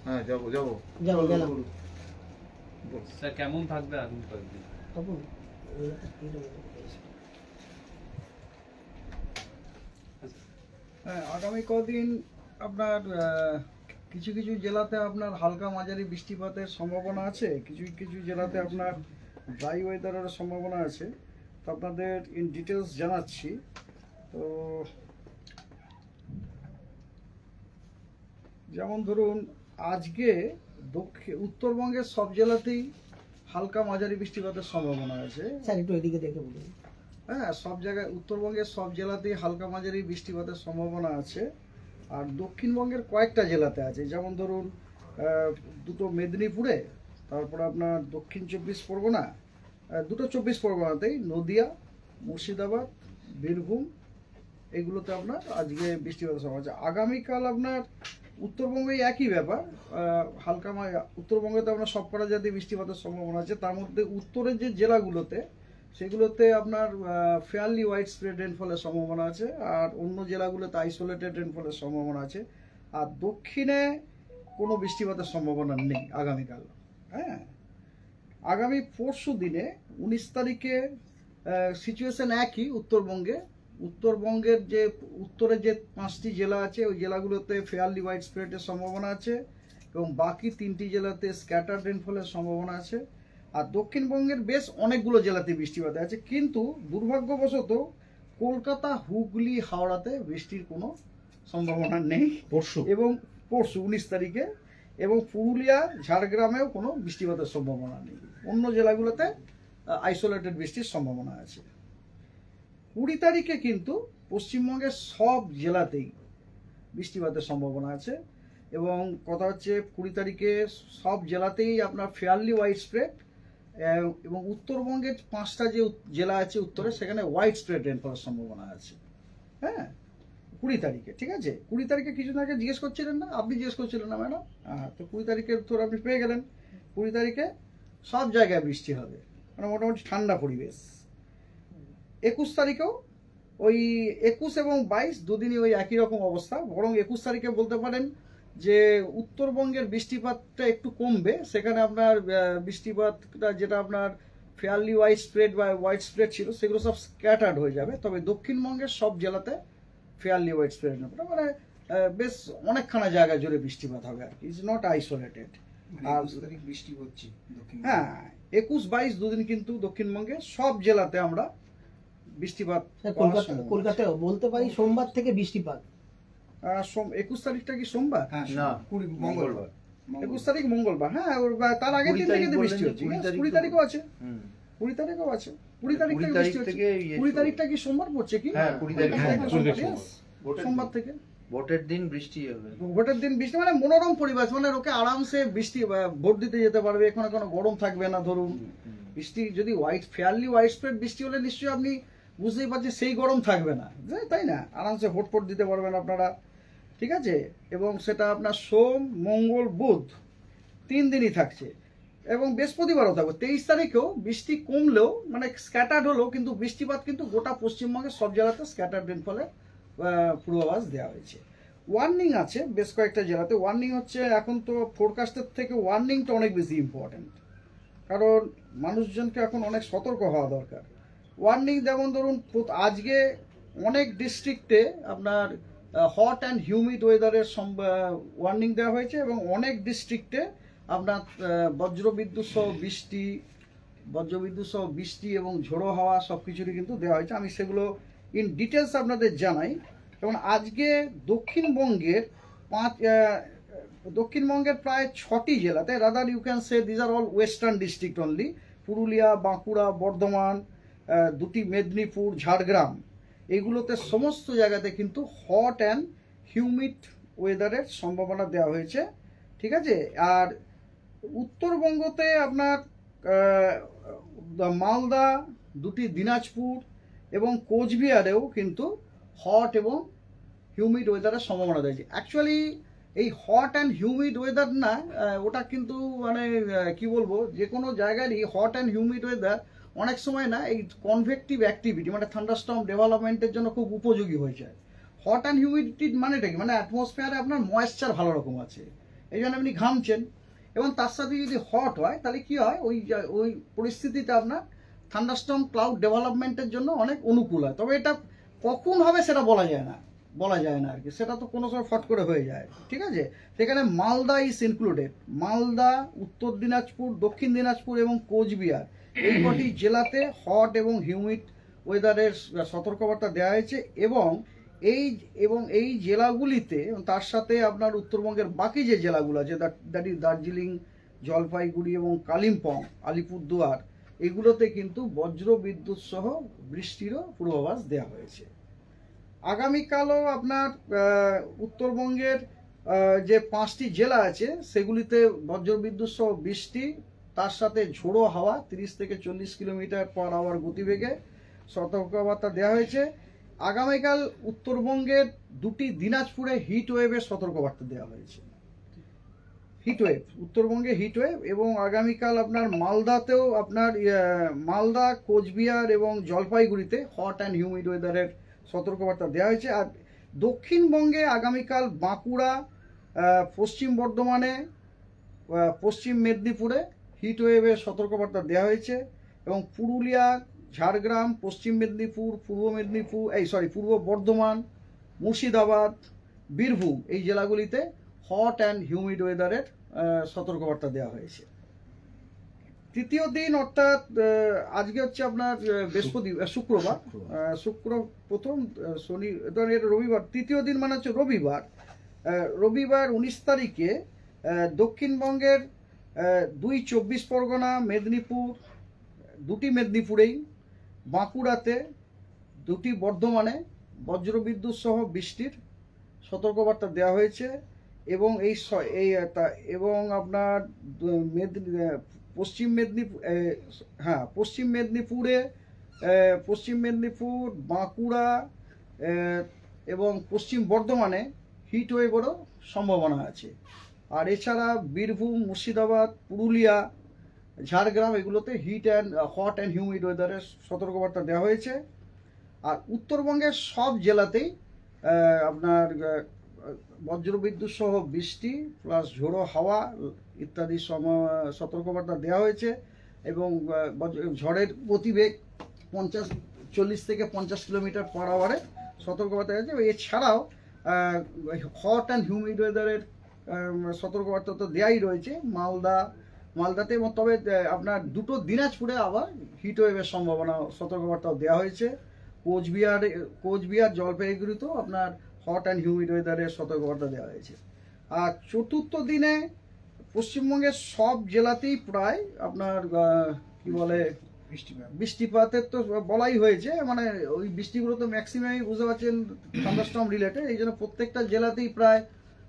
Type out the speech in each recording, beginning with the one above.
হ্যাঁ যাবো যাবো যাবো গেলাম স্যার কেমন থাকবে আগামী কয়েকদিন? হ্যাঁ, আগামী কদিন আপনার কিছু কিছু জেলাতে আপনার হালকা মাঝারি বৃষ্টিপাতের সম্ভাবনা আছে, কিছু কিছু জেলাতে আপনার ড্রাই ওয়েদারের সম্ভাবনা আছে। তো আপনাদের ইন ডিটেলস জানাচ্ছি। তো যেমন ধরুন আজকে উত্তরবঙ্গের সব জেলাতেই হালকা মাঝারি বৃষ্টিপাতের সম্ভাবনা আছে। স্যার একটু এদিকে দেখে বলুন। হ্যাঁ, সব জায়গায় উত্তরবঙ্গের সব জেলাতেই হালকা মাঝারি বৃষ্টিপাতের সম্ভাবনা আছে। আর দক্ষিণবঙ্গের কয়েকটা জেলাতে আছে, যেমন ধরুন দুটো মেদিনীপুরে, তারপরে আপনার দক্ষিণ 24 পরগনা, দুটো 24 পরগনাতেই নদিয়া, মুর্শিদাবাদ, বীরভূম, এগুলোতে আপনার আজকে বৃষ্টিপাতের সম্ভাবনা আছে। আগামীকাল আপনার উত্তরবঙ্গে একই ব্যাপার, হালকা উত্তরবঙ্গেতে আপনার সবকটা জাতীয় বৃষ্টিপাতের সম্ভাবনা আছে। তার মধ্যে উত্তরের যে জেলাগুলোতে সেগুলোতে আপনার ফেয়ারলি ওয়াইড স্প্রেড রেনফলের সম্ভাবনা আছে, আর অন্য জেলাগুলোতে আইসোলেটেড রেনফলের সম্ভাবনা আছে। আর দক্ষিণে কোনো বৃষ্টিপাতের সম্ভাবনা নেই আগামীকাল। হ্যাঁ, আগামী পরশু দিনে 19 তারিখে সিচুয়েশন একই উত্তরবঙ্গে। উত্তরবঙ্গের যে উত্তরের যে 5টি জেলা আছে ওই জেলাগুলোতে ফেয়ারলি ওয়াইড স্প্রেডের সম্ভাবনা আছে, এবং বাকি 3টি জেলাতে স্ক্যাটার্ড রেনফলের সম্ভাবনা আছে। আর দক্ষিণবঙ্গের বেশ অনেকগুলো জেলাতে বৃষ্টিপাত আছে, কিন্তু দুর্ভাগ্যবশত কলকাতা, হুগলি, হাওড়াতে বৃষ্টির কোনো সম্ভাবনা নেই এবং পরশু 19 তারিখে, এবং পুরুলিয়া, ঝাড়গ্রামেও কোনো বৃষ্টিপাতের সম্ভাবনা নেই। অন্য জেলাগুলোতে আইসোলেটেড বৃষ্টির সম্ভাবনা আছে। 20 তারিখে কিন্তু পশ্চিমবঙ্গের সব জেলাতেই বৃষ্টিপাতের সম্ভাবনা আছে, এবং কথা হচ্ছে 20 তারিখে সব জেলাতেই আপনার ফেয়ারলি ওয়াইড স্প্রেড, এবং উত্তরবঙ্গের 5টা যে জেলা আছে উত্তরে, সেখানে ওয়াইড স্প্রেড রেনফলের সম্ভাবনা আছে। হ্যাঁ, 20 তারিখে, ঠিক আছে। 20 তারিখে কিছুদিন আগে জিজ্ঞেস করছিলেন না, আপনি জিজ্ঞেস করছিলেন না ম্যাডাম? হ্যাঁ, তো 20 তারিখের উত্তর আপনি পেয়ে গেলেন। 20 তারিখে সব জায়গায় বৃষ্টি হবে, মানে মোটামুটি ঠান্ডা পরিবেশ। 21 তারিখেও ওই 21 এবং 22 দুদিনই ওই একই রকম অবস্থা, বরং 21 তারিখে বলতে পারেন যে উত্তরবঙ্গের বৃষ্টিপাতটা একটু কমবে। সেখানে আপনার বৃষ্টিপাতটা যেটা আপনার ফেয়ারলি ওয়াইড স্প্রেড বা ওয়াইড স্প্রেড ছিল সেগুলো সব স্ক্যাটার্ড হয়ে যাবে। তবে দক্ষিণবঙ্গের সব জেলাতে ফেয়ারলি ওয়াইড স্প্রেড মানে বেশ অনেকখানা জায়গা জুড়ে বৃষ্টিপাত হবে আর কি, ইজ নট আইসোলেটেড। আর বৃষ্টি হচ্ছে হ্যাঁ, 21-22 দুদিন কিন্তু দক্ষিণবঙ্গে সব জেলাতে আমরা বৃষ্টিপাত। কলকাতায় বলতে পারি সোমবার থেকে বৃষ্টিপাত। 21 তারিখটা কি সোমবার? না, মঙ্গলবার। 21 তারিখ মঙ্গলবার। হ্যাঁ, তার আগের দিন থেকে বৃষ্টি হচ্ছে। 20 তারিখও আছে, 20 তারিখও আছে। 20 তারিখ থেকে বৃষ্টি হচ্ছে। 20 তারিখটা কি সোমবার পড়ছে কি? হ্যাঁ, 20 তারিখ সোমবার থেকে। ভোটের দিন বৃষ্টি হবে। ভোটের দিন বৃষ্টি মানে মনোরম পরিবেশ, মানে লোকে আরামসে বৃষ্টি ভোট দিতে যেতে পারবে, এখানে কোনো গরম থাকবে না। ধরুন বৃষ্টি যদি ফেয়ারলি ওয়াইড স্প্রেড বৃষ্টি হলে নিশ্চয়ই আপনি বুঝতেই পারছেন সেই গরম থাকবে না, তাই না? আরামসে ভোট দিতে পারবেন আপনারা, ঠিক আছে। এবং সেটা আপনার সোম, মঙ্গল, বুধ 3 দিনই থাকছে, এবং বৃহস্পতিবারও থাকবে। 23 তারিখেও বৃষ্টি কমলেও, মানে স্ক্যাটার্ড হলেও, কিন্তু বৃষ্টিপাত কিন্তু গোটা পশ্চিমবঙ্গের সব জেলাতে স্ক্যাটার্ড রেনফলের পূর্বাভাস দেওয়া হয়েছে। ওয়ার্নিং আছে বেশ কয়েকটা জেলাতে। ওয়ার্নিং হচ্ছে, এখন তো ফোরকাস্টের থেকে ওয়ার্নিংটা অনেক বেশি ইম্পর্টেন্ট, কারণ মানুষজনকে এখন অনেক সতর্ক হওয়া দরকার। ওয়ার্নিং যেমন ধরুন আজকে অনেক ডিস্ট্রিক্টে আপনার হট অ্যান্ড হিউমিড ওয়েদারের ওয়ার্নিং দেওয়া হয়েছে, এবং অনেক ডিস্ট্রিক্টে আপনার বজ্রবিদ্যুৎ সহ বৃষ্টি এবং ঝোড়ো হাওয়া সব কিছুরই কিন্তু দেওয়া হয়েছে। আমি সেগুলো ইন ডিটেলস আপনাদের জানাই। এবং আজকে দক্ষিণবঙ্গের প্রায় 6টি জেলাতে, rather you can say these are all western district only, Purulia, Bankura, Bardhaman, 2টি মেদিনীপুর, ঝাড়গ্রাম, এগুলোতে সমস্ত জায়গাতে কিন্তু হট অ্যান্ড হিউমিড ওয়েদারের সম্ভাবনা দেওয়া হয়েছে, ঠিক আছে। আর উত্তরবঙ্গতে আপনার মালদা, 2টি দিনাজপুর এবং কোচবিহারেও কিন্তু হট এবং হিউমিড ওয়েদারের সম্ভাবনা রয়েছে। অ্যাকচুয়ালি এই হট অ্যান্ড হিউমিড ওয়েদার না, ওটা কিন্তু মানে কি বলবো, যে কোনো জায়গারই হট অ্যান্ড হিউমিড ওয়েদার অনেক সময় না এই কনভেক্টিভ অ্যাক্টিভিটি মানে থান্ডারস্টর্ম ডেভেলপমেন্টের জন্য খুব উপযোগী হয়ে যায়। হট অ্যান্ড হিউমিডিটি মানেটা কি? মানে অ্যাটমসফিয়ারে আপনার ময়েশ্চার ভালো রকম আছে, এই জন্য আপনি ঘামছেন। এবং তার সাথে যদি হট হয় তাহলে কি হয়, ওই পরিস্থিতিতে আপনার থান্ডারস্টর্ম ক্লাউড ডেভেলপমেন্টের জন্য অনেক অনুকূল হয়। তবে এটা কখন হবে সেটা বলা যায় না আর কি, সেটা তো কোনো সময় ফট করে হয়ে যায়, ঠিক আছে। সেখানে মালদা ইজ ইনক্লুডেড। মালদা, উত্তর দিনাজপুর, দক্ষিণ দিনাজপুর এবং কোচবিহার এই কটি জেলাতে হট এবং হিউমিড ওয়েদারের সতর্কবার্তা দেওয়া হয়েছে। এবং এই জেলাগুলিতে, তার সাথে আপনার উত্তরবঙ্গের বাকি যে জেলাগুলো আছে, দ্যাট ইজ দার্জিলিং, জলপাইগুড়ি এবং কালিম্পং, আলিপুরদুয়ার, এগুলোতে কিন্তু বজ্র বিদ্যুৎ সহ বৃষ্টিরও পূর্বাভাস দেওয়া হয়েছে। আগামীকালও আপনার উত্তরবঙ্গের যে 5টি জেলা আছে সেগুলিতে বজ্রবিদ্যুৎ সহ বৃষ্টি, তার সাথে ঝোড়ো হাওয়া 30 থেকে 40 কিলোমিটার/আওয়ার গতিবেগে সতর্কবার্তা দেওয়া হয়েছে। আগামীকাল উত্তরবঙ্গের 2টি দিনাজপুরে হিট ওয়েভের সতর্কবার্তা দেওয়া হয়েছে। হিটওয়েভ, উত্তরবঙ্গে হিটওয়েভ। এবং আগামীকাল আপনার মালদাতেও, আপনার মালদা, কোচবিহার এবং জলপাইগুড়িতে হট অ্যান্ড হিউমিড ওয়েদারের সতর্কবার্তা দেওয়া হয়েছে। আর দক্ষিণবঙ্গে আগামীকাল বাঁকুড়া, পশ্চিম বর্ধমানে, পশ্চিম মেদিনীপুরে হিটওয়েভের সতর্কবার্তা দেওয়া হয়েছে। এবং পুরুলিয়া, ঝাড়গ্রাম, পশ্চিম মেদিনীপুর, পূর্ব বর্ধমান, মুর্শিদাবাদ, বীরভূম এই জেলাগুলিতে হট অ্যান্ড হিউমিড ওয়েদারের সতর্কবার্তা দেওয়া হয়েছে। তৃতীয় দিন অর্থাৎ আজকে হচ্ছে আপনার শুক্রবার, প্রথম শনি, রবিবার। তৃতীয় দিন মানে হচ্ছে রবিবার 19 তারিখে দক্ষিণবঙ্গের 2 24 পরগনা, মেদিনীপুর, 2টি মেদিনীপুরেই, বাঁকুড়াতে, 2টি বর্ধমানে বজ্রবিদ্যুৎ সহ বৃষ্টির সতর্কবার্তা দেওয়া হয়েছে। এবং এবং আপনার পশ্চিম মেদিনীপুর, বাঁকুড়া এবং পশ্চিম বর্ধমানে হিট ওয়েভেরও সম্ভাবনা আছে। আর এছাড়া বীরভূম, মুর্শিদাবাদ, পুরুলিয়া, ঝাড়গ্রাম এগুলোতে হট অ্যান্ড হিউমিড ওয়েদারের সতর্কবার্তা দেওয়া হয়েছে। আর উত্তরবঙ্গের সব জেলাতেই আপনার বজ্রবিদ্যুৎ সহ বৃষ্টি প্লাস ঝোড়ো হাওয়া ইত্যাদি সতর্কবার্তা দেওয়া হয়েছে। এবং ঝড়ের গতিবেগ 40 থেকে 50 কিলোমিটার/আওয়ারে সতর্কবার্তা আছে। এছাড়াও হট অ্যান্ড হিউমিড ওয়েদারের সতর্কবার্তা তো দেওয়াই রয়েছে মালদাতে। এবং তবে আপনার 2টো দিনাজপুরে আবার হিট ওয়েভের সম্ভাবনা সতর্কবার্তাও দেওয়া হয়েছে। কোচবিহার, জলপাইগুড়িতেও আপনার হট অ্যান্ড হিউমিড ওয়েদারের সতর্কবার্তা দেওয়া হয়েছে। আর চতুর্থ দিনে পশ্চিমবঙ্গের সব জেলাতেই প্রায় আপনার কি বলে বৃষ্টিপাতের তো বলাই হয়েছে, মানে ওই বৃষ্টিগুলো তো ম্যাক্সিমামই বুঝতে পারছেন থান্ডারস্টর্ম রিলেটেড। এই জন্য প্রত্যেকটা জেলাতেই প্রায়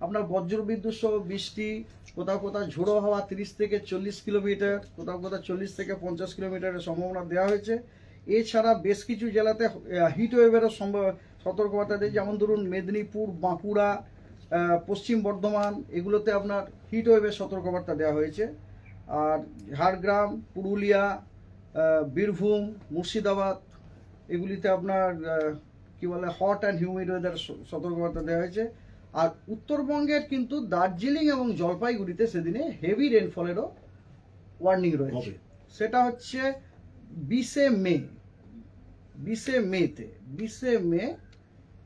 আপনার বজ্রবিদ্যুৎ সহ বৃষ্টি, কোথাও ঝোড়ো হাওয়া 30 থেকে 40 কিলোমিটার, কোথাও 40 থেকে 50 কিলোমিটারের সম্ভাবনা দেওয়া হয়েছে। এছাড়া বেশ কিছু জেলাতে হিট ওয়েভেরও সতর্কবার্তা দিয়েছে, যেমন ধরুন মেদিনীপুর, বাঁকুড়া, পশ্চিম বর্ধমান এগুলোতে আপনার হিট ওয়েভের সতর্কবার্তা দেওয়া হয়েছে। আর ঝাড়গ্রাম, পুরুলিয়া, বীরভূম, মুর্শিদাবাদ এগুলিতে আপনার কি বলে হট অ্যান্ড হিউমিড ওয়েদার সতর্কবার্তা দেওয়া হয়েছে। আর উত্তরবঙ্গের কিন্তু দার্জিলিং এবং জলপাইগুড়িতে সেদিনে হেভি রেনফলেরও ওয়ার্নিং রয়েছে। সেটা হচ্ছে 20 মে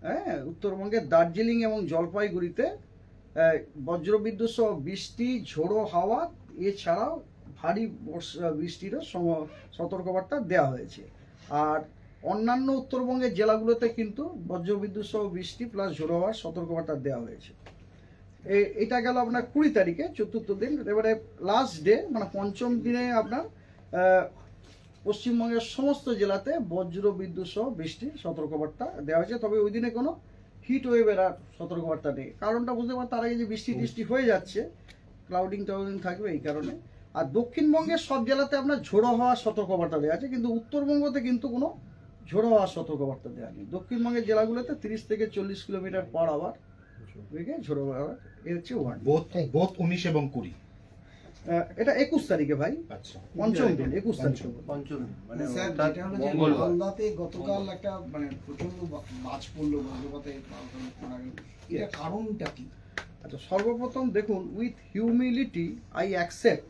হ্যাঁ, উত্তরবঙ্গের দার্জিলিং এবং জলপাইগুড়িতে বজ্রবিদ্যুৎ সহ বৃষ্টি, ঝোড়ো হাওয়া এছাড়াও ভারী বৃষ্টিরও সতর্কবার্তা দেওয়া হয়েছে। আর অন্যান্য উত্তরবঙ্গের জেলাগুলোতে কিন্তু বজ্রবিদ্যুৎ সহ বৃষ্টি প্লাস ঝোড়ো হাওয়ার সতর্কবার্তা দেওয়া হয়েছে। এটা গেল আপনার 20 তারিখে, চতুর্থ দিন। এবারে লাস্ট ডে মানে পঞ্চম দিনে আপনার পশ্চিমবঙ্গের সমস্ত জেলাতে বজ্রবিদ্যুৎ সহ বৃষ্টির সতর্কবার্তা দেওয়া হয়েছে। তবে ওই দিনে কোনো হিট ওয়েভের আর সতর্কবার্তা নেই। কারণটা বুঝতে পারেন, তার আগে যে বৃষ্টি হয়ে যাচ্ছে, ক্লাউডিং থাকবে এই কারণে। আর দক্ষিণবঙ্গের সব জেলাতে আপনার ঝোড়ো হওয়ার সতর্কবার্তা দেওয়া আছে, কিন্তু উত্তরবঙ্গতে কিন্তু কোনো ঝোড়ো হওয়ার সতর্কবার্তা দেওয়া নেই। দক্ষিণবঙ্গের জেলাগুলোতে 30 থেকে 40 কিলোমিটার/আওয়ার বেগে ঝোড়ো হওয়ার এর হচ্ছে ওয়ান। বোথ 19 এবং 20 এটা 21 তারিখে ভাই, আচ্ছা পঞ্চম দিন 21 তারিখে। পঞ্চম দিন মানে স্যার, অর্থাৎ যেটা হলো যে মঙ্গলবার। মালদাতে গতকাল একটা মানে প্রচন্ড বাজ পড়লো, বজ্রপাতে মারা গেল। এটা কারণটা কি? আচ্ছা, সর্বপ্রথম দেখুন, উইথ হিউমিলিটি আই অ্যাকসেপ্ট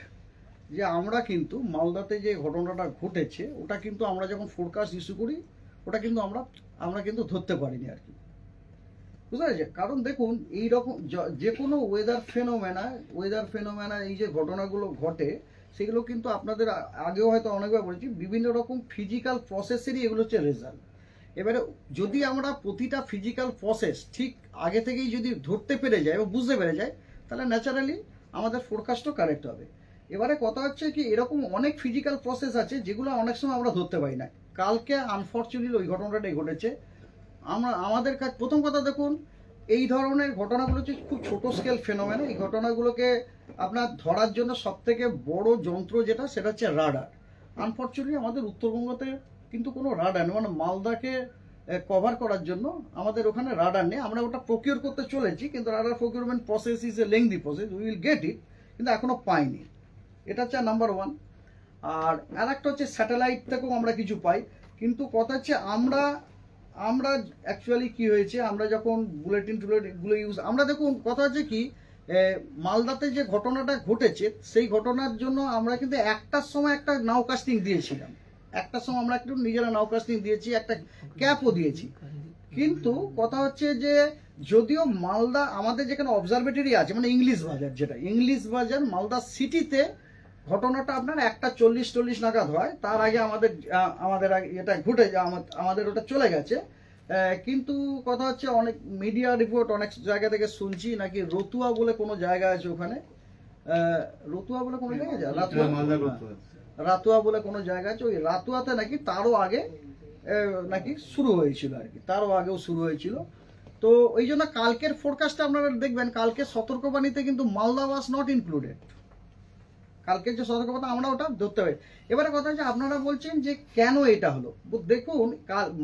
যে আমরা কিন্তু মালদাতে যে ঘটনাটা ঘটেছে ওটা কিন্তু আমরা যখন ফোরকাস্ট ইস্যু করি ওটা কিন্তু আমরা কিন্তু ধরতে পারিনি আর কি, বুঝতে পেরেছে? কারণ দেখুন, এইরকম যে কোনো ওয়েদার ফেনোমেনা এই যে ঘটনাগুলো ঘটে সেগুলো কিন্তু আপনাদের আগেও হয়তো অনেকবার বলেছি, বিভিন্ন রকম ফিজিক্যাল প্রসেসেরই এগুলো হচ্ছে রেজাল্ট। এবারে যদি আমরা প্রতিটা ফিজিক্যাল প্রসেস ঠিক আগে থেকেই যদি ধরতে পেরে যাই এবং বুঝতে পেরে যাই, তাহলে ন্যাচারালি আমাদের ফোরকাস্টও কারেক্ট হবে। এবারে কথা হচ্ছে কি, এরকম অনেক ফিজিক্যাল প্রসেস আছে যেগুলো অনেক সময় আমরা ধরতে পারি না। কালকে আনফর্চুনেটলি ওই ঘটনাটাই ঘটেছে। আমাদের কাছে প্রথম কথা দেখুন, এই ধরনের ঘটনাগুলো হচ্ছে খুব ছোট স্কেল ফেনোমেনা। এই ঘটনাগুলোকে আপনার ধরার জন্য সব থেকে বড় যন্ত্র সেটা হচ্ছে রাডার। আনফর্চুনেটলি আমাদের উত্তরবঙ্গতে কিন্তু কোনো রাডার নেই, মানে মালদাকে কভার করার জন্য আমাদের ওখানে রাডার নেই। আমরা ওটা প্রকিউর করতে চলেছি, কিন্তু radar procurement process is a lengthy process, we will get it, কিন্তু এখনো পাইনি। এটা হচ্ছে নাম্বার ওয়ান। আর একটা হচ্ছে স্যাটেলাইট থেকেও আমরা কিছু পাই, কিন্তু কথা হচ্ছে আমরা অ্যাকচুয়ালি কি হয়েছে, আমরা যখন বুলেটিনগুলো আমরা দেখুন, কথা হচ্ছে কি, মালদাতে যে ঘটনাটা ঘটেছে সেই ঘটনার জন্য আমরা কিন্তু একটার সময় একটা নাও কাস্টিং দিয়েছিলাম, একটার সময় আমরা একটু নিজেরা নাও কাস্টিং দিয়েছি, একটা ক্যাপও দিয়েছি। কিন্তু কথা হচ্ছে যে যদিও মালদা আমাদের যেখানে অবজারভেটরি আছে, মানে ইংলিশ বাজার মালদা সিটিতে ঘটনাটা আপনার 1:40 নাগাদ হয়, তার আগে আমাদের এটা ঘটে আমাদের ওটা চলে গেছে। কিন্তু কথা হচ্ছে অনেক মিডিয়া রিপোর্ট অনেক জায়গা থেকে শুনছি নাকি রতুয়া বলে কোনো জায়গা আছে ওখানে, রতুয়া বলে কোনো জায়গা আছে, রাতুয়া বলে কোনো জায়গা আছে, ওই রাতুয়াতে নাকি তারও আগে নাকি শুরু হয়েছিল আর কি, তারও আগেও শুরু হয়েছিল। তো ওই জন্য কালকের ফোরকাস্টে আপনারা দেখবেন, কালকে সতর্কবাণীতে কিন্তু মালদা ওয়াজ নট ইনক্লুডেড। কালকের যে সতর্কতা আমরা ওটা ধরতে হবে। এবারে কথা হচ্ছে, আপনারা বলছেন যে কেন এটা হলো। দেখুন,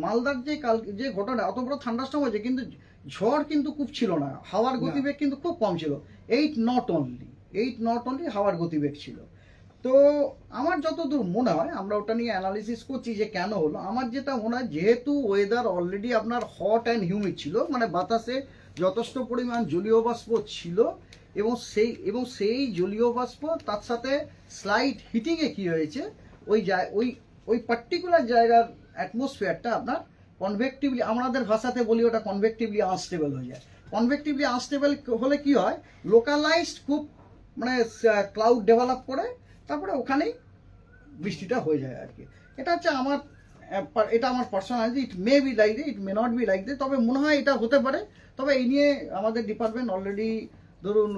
মালদার যে ঘটনা, অত বড় থান্ডারস্টর্ম হয়েছে কিন্তু ঝড় কিন্তু খুব ছিল না, হাওয়ার গতিবেগ কিন্তু খুব কম ছিল, 8 নট অনলি হাওয়ার গতিবেগ ছিল। তো আমার যতদূর মনে হয়, আমরা ওটা নিয়ে অ্যানালিসিস করছি যে কেন হলো। আমার যেটা মনে হয়, যেহেতু ওয়েদার অলরেডি আপনার হট অ্যান্ড হিউমিড ছিল, মানে বাতাসে যথেষ্ট পরিমাণ জলীয় বাষ্প ছিল, এবং সেই জলীয় বাষ্প তার সাথে স্লাইট হিটিংয়ে কি হয়েছে, ওই পার্টিকুলার জায়গার অ্যাটমসফিয়ারটা আপনার কনভেক্টিভলি, আমাদের ভাষাতে বলি ওটা কনভেক্টিভলি আনস্টেবল হয়ে যায়। কনভেক্টিভলি আনস্টেবল হলে কি হয়, লোকালাইজড খুব মানে ক্লাউড ডেভেলপ করে তারপরে ওখানেই বৃষ্টিটা হয়ে যায় আর কি। এটা হচ্ছে আমার personal, it may be like this, it may not be like this, তবে মনে হয় এটা হতে পারে। তবে এই নিয়ে আমাদের ডিপার্টমেন্ট অলরেডি ধরুন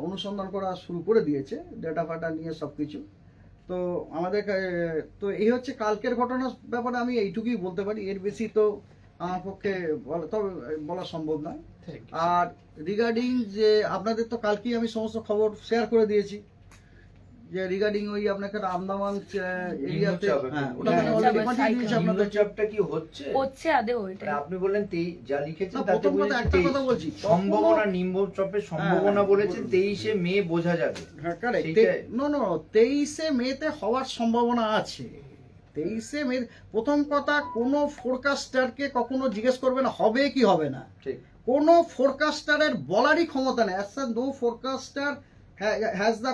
অনুসন্ধান করা শুরু করে দিয়েছে, ডেটা ফাটা নিয়ে সব কিছু। তো আমাদের তো এই হচ্ছে কালকের ঘটনার ব্যাপারে আমি এইটুকুই বলতে পারি, এর বেশি তো আমার পক্ষে বলা সম্ভব নয়। আর রিগার্ডিং যে আপনাদের তো কালকেই আমি সমস্ত খবর শেয়ার করে দিয়েছি, যে রিগার্ডিং ওই আপনাকে আন্দামান এরিয়াতে, হ্যাঁ ওটা মানে অলরেডি পাঠিয়ে দিয়েছি আপনাদের। চাপটা কি হচ্ছে আদে ওইটা আপনি বললেন যা লিখেছেন না, তাতে প্রথম কথা একটা কথা বলছি, সম্ভাবনা, নিম্নচাপের সম্ভাবনা বলেছেন 23শে মে বোঝা যাবে। হ্যাঁ কারেক্ট, নো 23শে মেতে হওয়ার সম্ভাবনা আছে। 23শে মে প্রথম কথা, কোনো ফোরকাস্টারকে কখনো জিজ্ঞেস করবে না হবে কি হবে না, ঠিক কোনো ফোরকাস্টারের বলারই ক্ষমতা নেই। As no forecaster has the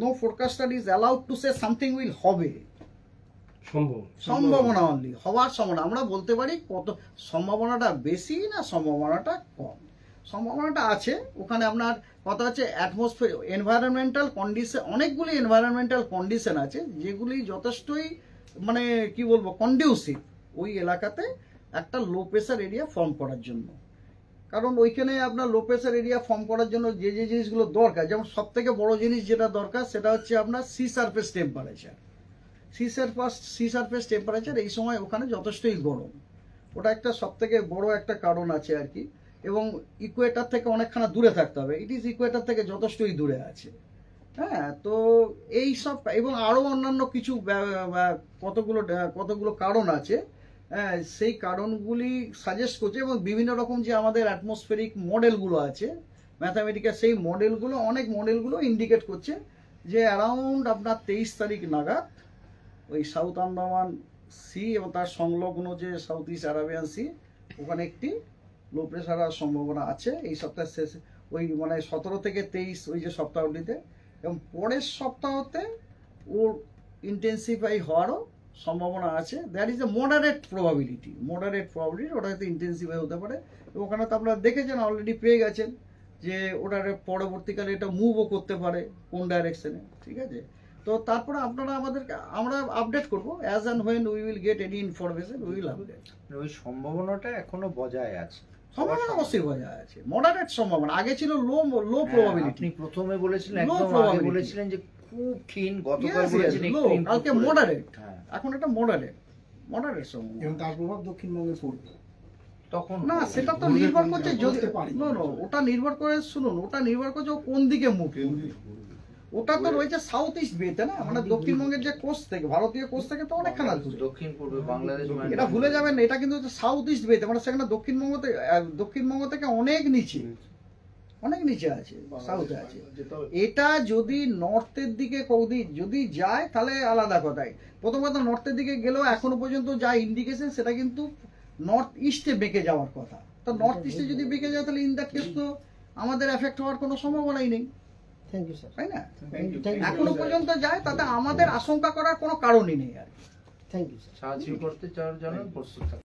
no forecaster is allowed to say something will হবে, সম্ভাবনা অনলি হওয়ার সম্ভাবনা। আমরা বলতে পারি কত সম্ভাবনাটা বেশি না সম্ভাবনাটা কম, সম্ভাবনাটা আছে ওখানে। আপনার কথা হচ্ছে অ্যাটমসফিয়ার, এনভায়রনমেন্টাল কন্ডিশন, অনেকগুলি এনভায়রনমেন্টাল কন্ডিশন আছে যেগুলি যথেষ্টই মানে কি বলবো কন্ডিউসিভ ওই এলাকাতে একটা লো প্রেসার এরিয়া ফর্ম করার জন্য। কারণ ওইখানে আপনার লো প্রেসার এরিয়া ফর্ম করার জন্য যে জিনিসগুলো দরকার, যেমন সব থেকে বড় জিনিস যেটা দরকার সেটা হচ্ছে আপনার sea surface temperature. Sea surface temperature এই সময় ওখানে যথেষ্টই গরম, ওটা একটা সব থেকে বড় একটা কারণ আছে আর কি। এবং ইকুয়েটার থেকে অনেকখানা দূরে থাকতে হবে, ইট ইজ ইকুয়েটার থেকে যথেষ্টই দূরে আছে। হ্যাঁ, তো এই সব এবং আরও অন্যান্য কিছু কতগুলো কারণ আছে, হ্যাঁ সেই কারণগুলি সাজেস্ট করছে। এবং বিভিন্ন রকম যে আমাদের অ্যাটমসফেরিক মডেলগুলো আছে ম্যাথামেটিক্যাল, সেই অনেক মডেলগুলো ইন্ডিকেট করছে যে অ্যারাউন্ড আপনার 23 তারিখ নাগাদ ওই সাউথ আন্দামান সি এবং তার সংলগ্ন যে সাউথ ইস্ট আরাবিয়ান সি, ওখানে একটি লো প্রেশার হওয়ার সম্ভাবনা আছে এই সপ্তাহের শেষে। ওই মানে 17 থেকে 23 ওই যে সপ্তাহটিতে, এবং পরের সপ্তাহতে ওর ইন্টেন্সিফাই হওয়ারও সম্ভাবনা আছে। That is a moderate probability, ওটা হয়তো ইন্টেন্সিফাই হতে পারে। এবং ওখানে তো আপনারা দেখেছেন, অলরেডি পেয়ে গেছেন যে ওটার পরবর্তীকালে এটা মুভও করতে পারে কোন ডাইরেকশনে, ঠিক আছে। তো তারপরে আপনারা আমরা আপডেট করবো, as and when we will get any information we will update. ওই সম্ভাবনাটা এখনো বজায় আছে, সম্ভাবনা অবশ্যই বজায় আছে, মডারেট সম্ভাবনা। আগে ছিল লো হ্যাঁ, প্রবাবিলিটি, আপনি প্রথমে বলেছিলেন, Low একদম আগে probability. বলেছিলেন যে খুব ক্ষীণ, গতকাল বলেছিলেন লো, একটু improve কালকে করেছে। মডারেট, হ্যাঁ, এখন এটা মডারেট সম্ভাবনা। এবং তার প্রভাব দক্ষিণবঙ্গে পড়বে। তখন না, সেটা তো ঘুরবে নির্ভর কোন করছে দিকে, যদি বলতে পারি না। ওটা নির্ভর করে, শুনুন, ওটা নির্ভর করছে ও কোন দিকে মুখ করবে। ওটা তো রয়েছে সাউথ ইস্ট বেতে না, মানে দক্ষিণবঙ্গের যে কোস্ট থেকে, ভারতীয় কোস্ট থেকে তো অনেকখানা দূরে। দক্ষিণ পূর্বে বাংলাদেশ, এটা ভুলে যাবেন না, এটা কিন্তু সাউথ ইস্ট বেতে, মানে সেখানে দক্ষিণবঙ্গ থেকে অনেক নিচে আছে, সাউথে আছে। এটা যদি নর্থের দিকে যদি যায় তাহলে আলাদা কথাই। প্রথম কথা, নর্থের দিকে গেলেও এখনো পর্যন্ত যা ইন্ডিকেশন সেটা কিন্তু নর্থ ইস্টে বেঁকে যাওয়ার কথা। তো নর্থ ইস্টে যদি বেঁকে যায় তাহলে ইন দ্যাট কেস তো আমাদের এফেক্ট হওয়ার কোনো সম্ভাবনাই নেই, থ্যাংক ইউ স্যার। তাই না? থ্যাংক ইউ এখনো পর্যন্ত যায় তাতে আমাদের আশঙ্কা করার কোনো কারণই নেই আর কি। Thank you sir. সাহায্য করতে চাওয়ার জন্য প্রস্তুত থাকুন।